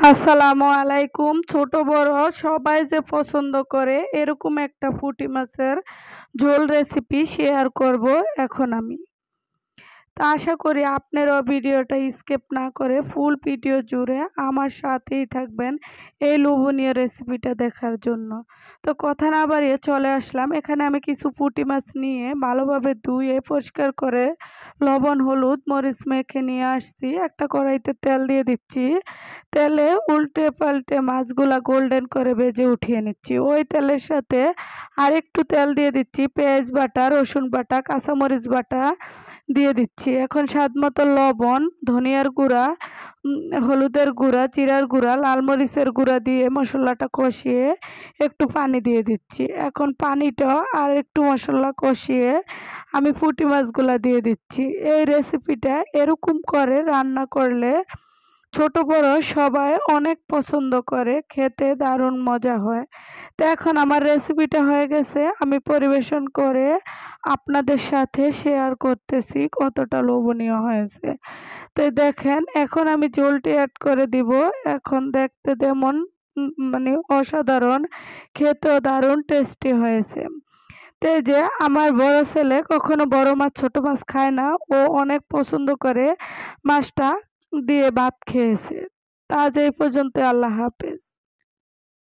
আসসালামু আলাইকুম। ছোট বড় সবাই যে পছন্দ করে এরকম একটা পুঁটি মাছের ঝোল রেসিপি শেয়ার করব এখন আমি। তা আশা করি আপনারাও ভিডিওটা স্কিপ না করে ফুল ভিডিও জুড়ে আমার সাথেই থাকবেন এই লোভনীয় রেসিপিটা দেখার জন্য। তো কথা না বাড়িয়ে চলে আসলাম। এখানে আমি কিছু পুঁটি মাছ নিয়ে ভালোভাবে ধুয়ে পরিষ্কার করে লবণ হলুদ মরিচ মেখে নিয়ে আসছি। একটা কড়াইতে তেল দিয়ে দিচ্ছি। তেলে উল্টে পাল্টে মাছগুলা গোল্ডেন করে ভেজে উঠিয়ে নিচ্ছি। ওই তেলের সাথে আরেকটু তেল দিয়ে দিচ্ছি, পেঁয়াজ বাটা রসুন বাটা কাঁচামরিচ বাটা দিয়ে দিচ্ছি। এখন স্বাদ মতো লবণ ধনিয়ার গুঁড়া হলুদের গুঁড়া জিরার গুঁড়া লাল মরিচের গুঁড়া দিয়ে মশলাটা কষিয়ে একটু পানি দিয়ে দিচ্ছি। এখন পানিটা আর একটু মশলা কষিয়ে আমি পুঁটি মাছগুলা দিয়ে দিচ্ছি। এই রেসিপিটা এরকম করে রান্না করলে ছোট বড় সবাই অনেক পছন্দ করে, খেতে দারুণ মজা হয়। তো এখন আমার রেসিপিটা হয়ে গেছে, আমি পরিবেশন করে আপনাদের সাথে শেয়ার করতেছি কতটা লোভনীয় হয়েছে। তো দেখেন এখন আমি ঝোলটি অ্যাড করে দিব। এখন দেখতে যেমন মানে অসাধারণ, খেতেও দারুণ টেস্টি হয়েছে। তো এই যে আমার বড় ছেলে কখনো বড় মাছ ছোট মাছ খায় না, ও অনেক পছন্দ করে মাছটা দিয়ে ভাত খেয়েছে। তা আজ এই পর্যন্ত। আল্লাহ হাফেজ।